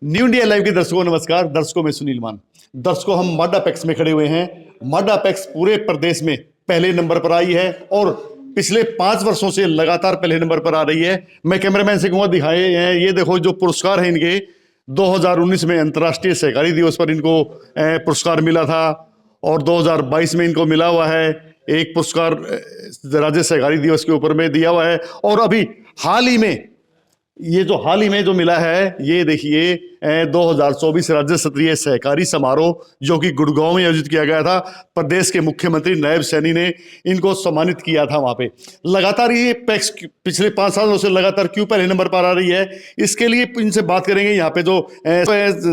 New India live के दर्शकों नमस्कार। दर्शकों में सुनील मान। दर्शकों हम माडा पैक्स में खड़े हुए हैं। माडा पैक्स पूरे प्रदेश में पहले नंबर पर आई है और पिछले 5 वर्षों से लगातार पहले नंबर पर आ रही है। मैं कैमरामैन से कहूँगा दिखाए हैं, ये देखो जो पुरस्कार है इनके 2019 में अंतर्राष्ट्रीय सहकारी दिवस पर इनको पुरस्कार मिला था और 2022 में इनको मिला हुआ है एक पुरस्कार राज्य सहकारी दिवस के ऊपर में दिया हुआ है। और अभी हाल ही में जो मिला है ये देखिए 2024 राज्य स्तरीय सहकारी समारोह जो कि गुड़गांव में आयोजित किया गया था। प्रदेश के मुख्यमंत्री नायब सैनी ने इनको सम्मानित किया था वहां पे। लगातार ये पैक्स पिछले 5 सालों से लगातार क्यों पहले नंबर पर आ रही है, इसके लिए इनसे बात करेंगे। यहाँ पे जो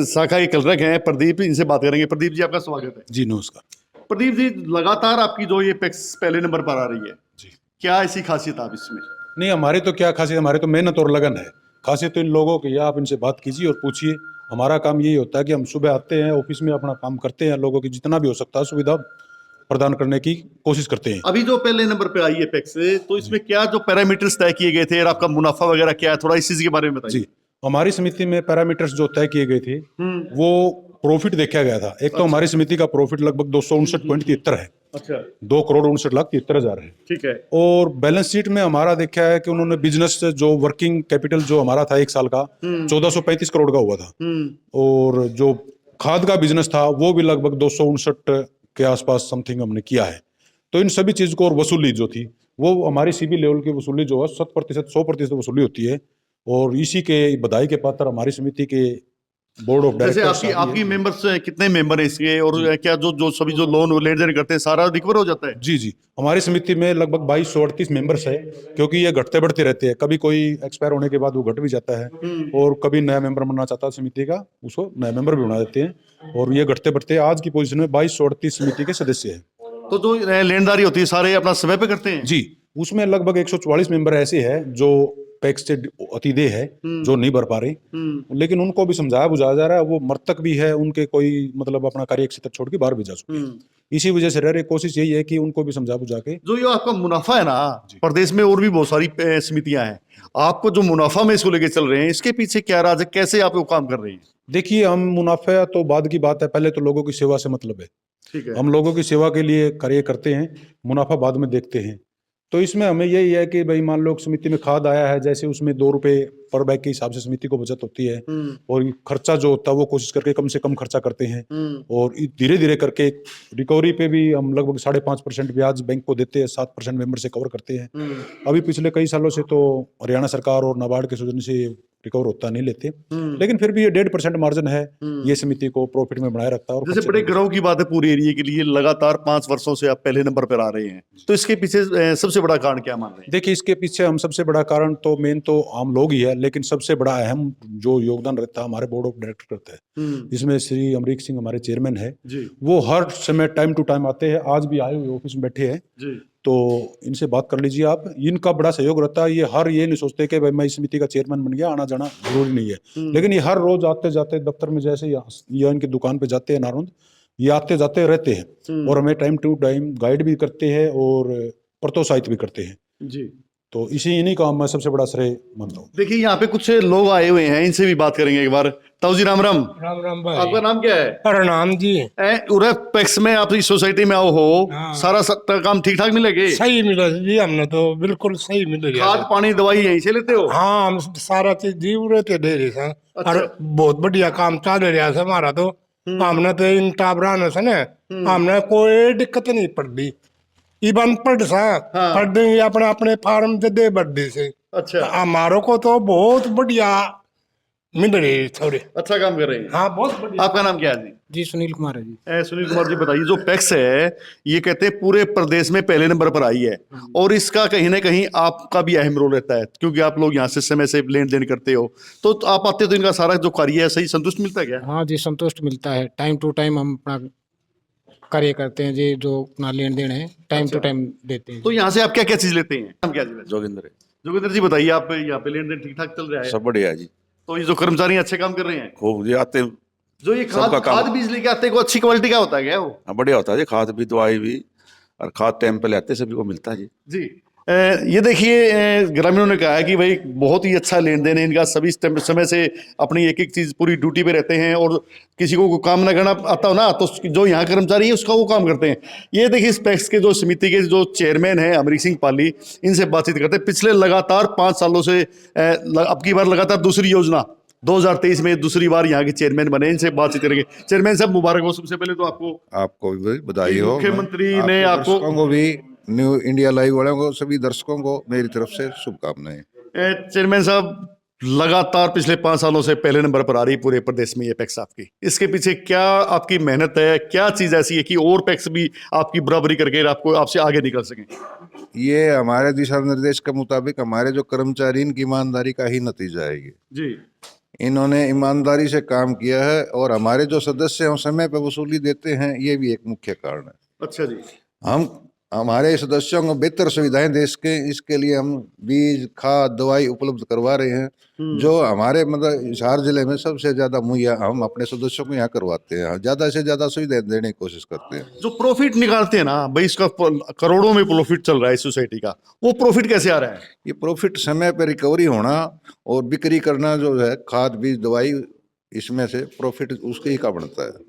शाखा के कलरक हैं प्रदीप, इनसे बात करेंगे। प्रदीप जी आपका स्वागत है। जी नमस्कार। प्रदीप जी, लगातार आपकी जो ये पैक्स पहले नंबर पर आ रही है जी, क्या ऐसी खासियत आप इसमें? नहीं हमारी तो क्या खासियत, हमारी तो मेहनत और लगन है। खासियत तो इन लोगों की है, आप इनसे बात कीजिए और पूछिए। हमारा काम यही होता है कि हम सुबह आते हैं, ऑफिस में अपना काम करते हैं, लोगों की जितना भी हो सकता है सुविधा प्रदान करने की कोशिश करते हैं। अभी जो पहले नंबर पे आई है पैक्स, तो इसमें क्या जो पैरामीटर्स तय किए गए थे और आपका मुनाफा वगैरह क्या है, थोड़ा इस चीज के बारे में बताइए। जी, हमारी समिति में पैरामीटर्स जो तय किए गए थे वो प्रॉफिट देखा गया था। एक तो हमारी समिति का प्रॉफिट लगभग 259.73 है, अच्छा 2,59,73,000 है। ठीक है। और बैलेंस शीट में हमारा देखा है कि उन्होंने बिजनेस जो वर्किंग कैपिटल जो हमारा था 1 साल का 1435 करोड़ का हुआ था। और जो खाद का बिजनेस था वो भी लगभग 259 के आसपास समथिंग हमने किया है। तो इन सभी चीज को और वसूली जो थी वो हमारी सीबी लेवल की वसूली जो है 100% वसूली होती है। और इसी के बधाई के पात्र हमारी समिति के बोर्ड ऑफ जैसे डायरेक्टर्स आपकी मेंबर्स कितने मेंबर हैं इसके, और क्या जो सभी जो लोन लेन देन करते हैं सारा रिकवर हो जाता है? जी, हमारी समिति में लगभग 2238 मेंबर्स है, क्योंकि ये घटते बढ़ते रहते हैं। कभी कोई एक्सपायर होने के बाद वो घट भी जाता है और कभी नया मेंबर बनना चाहता है समिति का, उसको नया मेंबर भी बना देते हैं। और ये घटते बढ़ते आज की पोजीशन में 2238 समिति के सदस्य हैं। तो जो लेनदारी होती है सारे अपना समय पे करते हैं? जी, उसमें लगभग 144 मेंबर ऐसे हैं जो पैक्स से अतिदेय है, जो नहीं भर पा रहे, लेकिन उनको भी समझाया बुझाया जा रहा है। वो मृतक भी है, उनके कोई मतलब अपना कार्य क्षेत्र छोड़ के बाहर भी जा चुके हैं। इसी वजह से रह रही कोशिश यही है कि उनको भी समझा बुझा के जो ये आपका मुनाफा है ना, प्रदेश में और भी बहुत सारी समितियां हैं, आपको जो मुनाफा में इसको लेके चल रहे हैं, इसके पीछे क्या राज है, कैसे आप वो काम कर रहे हैं? देखिए, हम मुनाफा तो बाद की बात है, पहले तो लोगों की सेवा से मतलब है। ठीक है। हम लोगों की सेवा के लिए कार्य करते हैं, मुनाफा बाद में देखते हैं। तो इसमें हमें यही है कि भाई मान लो समिति में खाद आया है, जैसे उसमें 2 रुपए पर बैग के हिसाब से समिति को बचत होती है। और खर्चा जो होता है वो कोशिश करके कम से कम खर्चा करते हैं। और धीरे धीरे करके रिकवरी पे भी हम लगभग 5.5% ब्याज बैंक को देते हैं, 7% मेंबर से कवर करते हैं। अभी पिछले कई सालों से तो हरियाणा सरकार और नाबार्ड के सौजन्य से रिकवर होता नहीं लेते, लेकिन फिर भी ये 1.5% मार्जिन है, ये समिति को प्रॉफिट में बनाए रखता है। और जैसे बड़े गर्व की बात है पूरे एरिया के लिए, लगातार 5 वर्षों से आप पहले नंबर पर आ रहे हैं, तो इसके पीछे सबसे बड़ा कारण क्या मान रहे हैं? देखिए, इसके पीछे हम सबसे बड़ा कारण तो मेन तो हम लोग ही है, लेकिन सबसे बड़ा अहम जो योगदान रहता है हमारे बोर्ड ऑफ डायरेक्टर करते हैं। इसमें श्री अमरीक सिंह हमारे चेयरमैन है, वो हर समय टाइम टू टाइम आते हैं। आज भी आए हुए ऑफिस में बैठे हैं, तो इनसे बात कर लीजिए आप। इनका बड़ा सहयोग रहता है। ये नहीं सोचते कि भाई मैं इस समिति का चेयरमैन बन गया, आना जाना जरूरी नहीं है, लेकिन ये हर रोज आते जाते दफ्तर में, जैसे या इनकी दुकान पे जाते हैं नारुंद, ये आते जाते रहते हैं और हमें टाइम टू टाइम गाइड भी करते हैं और प्रोत्साहित भी करते हैं। जी, तो इन्हीं का मैं सबसे बड़ा श्रेय मानता हूँ। देखिए यहाँ पे कुछ लोग आए हुए हैं, इनसे भी बात करेंगे एक बार। ताऊ जी राम राम। राम राम भाई। आपका नाम क्या है? प्रणाम जी। उरे पैक्स में आप इस सोसाइटी में आओ हो, सारा काम ठीक ठाक मिलेगा? सही मिला जी, हमने तो बिल्कुल सही मिल गया। खाद पानी दवाई यहीं से लेते हो? हाँ, हम सारा चीज जीव रहे थे डेरी से। और बहुत बढ़िया काम चल रहा है हमारा तो। हमने तो इन टाबरान से ना हमने कोई दिक्कत नहीं पड़ी। इवन पढ़ देंगे अपने अपने फार्म दे बढ़ी से। अच्छा, हमारो को तो बहुत बढ़िया मिल रही है, थोड़े अच्छा काम कर रहे हैं। हाँ बहुत बढ़िया। आपका नाम क्या है जी? जी सुनील कुमार है जी। सुनील कुमार जी, बताइए जो पैक्स है ये कहते हैं पूरे प्रदेश में पहले नंबर पर आई है, और इसका कहीं ना कहीं आपका भी अहम रोल रहता है, क्योंकि आप लोग यहाँ से समय से लेन देन करते हो, तो आप आते हो तो इनका सारा जो कार्य है सही संतुष्ट मिलता है क्या? हाँ जी, संतुष्ट मिलता है। टाइम टू टाइम हम अपना कार्य करते हैं जी, जो अपना लेन देन है टाइम टू टाइम देते हैं। तो यहाँ से आप क्या क्या चीज लेते हैं? नाम क्या जी? जोगिंदर है। जोगिंदर जी बताइए, आप यहाँ पे लेन देन ठीक ठाक चल रहा है? सब बढ़िया है जी। तो ये जो कर्मचारी अच्छे काम कर रहे हैं, खूब जी आते। जो ये सबका काम। खाद बीज लेके आते हैं, को अच्छी क्वालिटी का होता है क्या वो? हाँ बढ़िया होता है जी, खाद भी दवाई भी, और खाद टाइम पे लेते सभी को मिलता है जी। जी, ये देखिए, ग्रामीणों ने कहा है कि भाई बहुत ही अच्छा लेन देन है इनका, सभी समय से अपनी एक एक चीज पूरी ड्यूटी पे रहते हैं, और किसी को काम ना करना आता हो ना तो जो यहाँ कर्मचारी है उसका वो काम करते हैं। ये देखिए इस पैक्स के जो समिति के जो चेयरमैन हैं अमरीक सिंह पाली, इनसे बातचीत करते हैं। पिछले लगातार 5 सालों से अब की बार लगातार दूसरी योजना 2023 में दूसरी बार यहाँ के चेयरमैन बने, इनसे बातचीत करेंगे। चेयरमैन साहब मुबारक हो। सबसे पहले तो आपको भी बधाई हो। मुख्यमंत्री ने आपको, दर्शकों को भी, न्यू इंडिया लाइव वालों को, सभी दर्शकों को मेरी तरफ से शुभकामनाएं। चेयरमैन साहब लगातार पिछले 5 सालों से पहले नंबर पर आ रही पूरे प्रदेश में ये पैक्स आपकी, इसके पीछे क्या आपकी मेहनत है, क्या चीज ऐसी है कि और पैक्स भी आपकी बराबरी करके आपको आपसे आगे निकल सकें? ये हमारे दिशा निर्देश के मुताबिक हमारे जो कर्मचारी इनकी ईमानदारी का ही नतीजा है ये। जी, इन्होंने ईमानदारी से काम किया है और हमारे जो सदस्य हैं समय पर वसूली देते हैं, ये भी एक मुख्य कारण है। अच्छा जी। हम हमारे सदस्यों को बेहतर सुविधाएं दे सकें, इसके लिए हम बीज, खाद, दवाई उपलब्ध करवा रहे हैं, जो हमारे मतलब हिसार जिले में सबसे ज्यादा मुहैया हम अपने सदस्यों को यहाँ करवाते हैं। ज्यादा से ज्यादा सुविधाएं देने की कोशिश करते हैं। जो प्रॉफिट निकालते हैं ना भाई, इसका करोड़ों में प्रॉफिट चल रहा है इस सोसाइटी का, वो प्रॉफिट कैसे आ रहा है? ये प्रॉफिट समय पे रिकवरी होना और बिक्री करना जो है खाद, बीज, दवाई, इसमें से प्रॉफिट उसके ही का बनता है।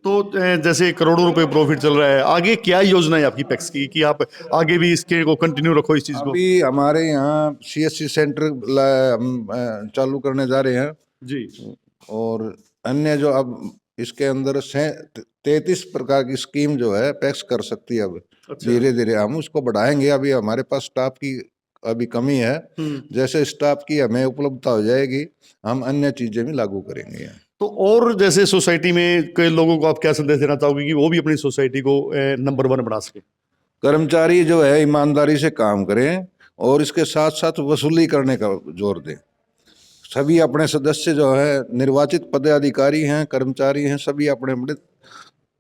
तो जैसे करोड़ों रुपए प्रॉफिट चल रहा है, आगे क्या योजना है आपकी पैक्स की कि आप आगे भी इसके को कंटिन्यू रखो इस चीज को? अभी हमारे यहाँ CSC सेंटर हम चालू करने जा रहे हैं जी। और अन्य जो अब इसके अंदर 33 प्रकार की स्कीम जो है पैक्स कर सकती है। अब अच्छा। धीरे धीरे हम उसको बढ़ाएंगे। अभी हमारे पास स्टाफ की अभी कमी है, जैसे स्टाफ की हमें उपलब्धता हो जाएगी हम अन्य चीजें भी लागू करेंगे। तो और जैसे सोसाइटी में कई लोगों को आप क्या संदेश देना चाहोगे कि वो भी अपनी सोसाइटी को नंबर 1 बना सके? कर्मचारी जो है ईमानदारी से काम करें और इसके साथ साथ वसूली करने का जोर दें। सभी अपने सदस्य जो है निर्वाचित पदाधिकारी हैं, कर्मचारी हैं, सभी अपने अपने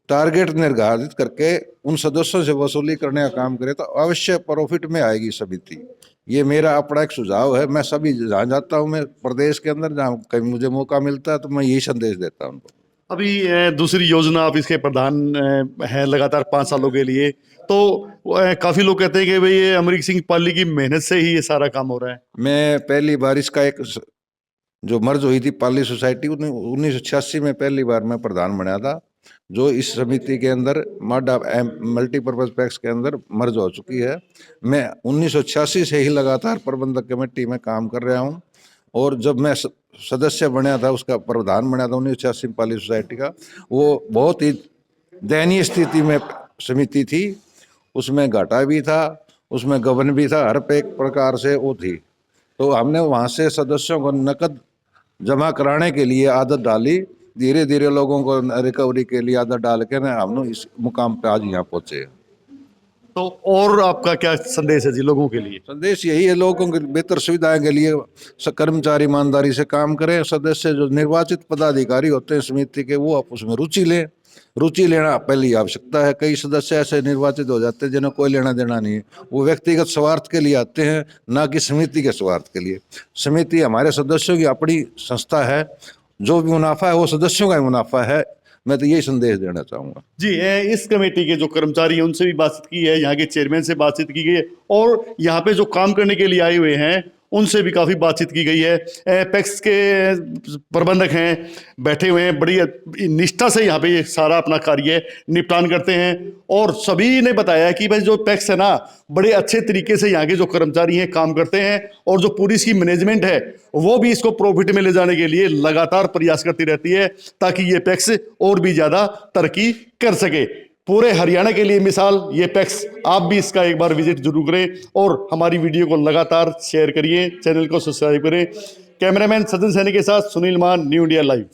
टारगेट निर्धारित करके उन सदस्यों से वसूली करने का काम करें तो अवश्य प्रॉफिट में आएगी समिति। ये मेरा अपना एक सुझाव है। मैं सभी जहाँ जाता हूँ, मैं प्रदेश के अंदर जहाँ कहीं मुझे मौका मिलता है तो मैं यही संदेश देता हूँ। अभी दूसरी योजना आप इसके प्रधान हैं लगातार 5 सालों के लिए, तो काफी लोग कहते हैं कि भाई ये अमरीक सिंह पाली की मेहनत से ही ये सारा काम हो रहा है। मैं पहली बार इसका एक जो मर्ज हुई थी पाली सोसाइटी 1986 में पहली बार मैं प्रधान बना था, जो इस समिति के अंदर माडा मल्टीपर्पज पैक्स के अंदर मर्ज हो चुकी है। मैं 1986 से ही लगातार प्रबंधक कमेटी में काम कर रहा हूं और जब मैं सदस्य बना था, उसका प्रधान बना था 1986 पाली सोसाइटी का, वो बहुत ही दयनीय स्थिति में समिति थी। उसमें घाटा भी था, उसमें गबन भी था, हर एक प्रकार से वो थी। तो हमने वहाँ से सदस्यों को नकद जमा कराने के लिए आदत डाली, धीरे धीरे लोगों को रिकवरी के लिए आदत डाल के ना हम लोग इस मुकाम पे आज यहाँ पहुँचे। तो और आपका क्या संदेश है जी लोगों के लिए? संदेश यही है, लोगों की बेहतर सुविधाएं के लिए कर्मचारी ईमानदारी से काम करें। सदस्य जो निर्वाचित पदाधिकारी होते हैं समिति के, वो आप उसमें रुचि लें। रुचि लेना पहली आवश्यकता है। कई सदस्य ऐसे निर्वाचित हो जाते हैं जिन्हें कोई लेना देना नहीं है, वो व्यक्तिगत स्वार्थ के लिए आते हैं, ना कि समिति के स्वार्थ के लिए। समिति हमारे सदस्यों की अपनी संस्था है, जो भी मुनाफा है वो सदस्यों का ही मुनाफा है। मैं तो यही संदेश देना चाहूँगा। जी, इस कमेटी के जो कर्मचारी हैं उनसे भी बातचीत की है, यहाँ के चेयरमैन से बातचीत की गई है और यहाँ पे जो काम करने के लिए आए हुए हैं उनसे भी काफ़ी बातचीत की गई है। पैक्स के प्रबंधक हैं, बैठे हुए हैं, बड़ी निष्ठा से यहाँ पे ये सारा अपना कार्य निपटान करते हैं और सभी ने बताया कि भाई जो पैक्स है ना, बड़े अच्छे तरीके से यहाँ के जो कर्मचारी हैं काम करते हैं और जो पूरी इसकी मैनेजमेंट है वो भी इसको प्रॉफिट में ले जाने के लिए लगातार प्रयास करती रहती है ताकि ये पैक्स और भी ज़्यादा तरक्की कर सके। पूरे हरियाणा के लिए मिसाल ये पैक्स, आप भी इसका एक बार विजिट जरूर करें और हमारी वीडियो को लगातार शेयर करिए, चैनल को सब्सक्राइब करें। कैमरामैन सचिन सैनी के साथ सुनील मान, न्यू इंडिया लाइव।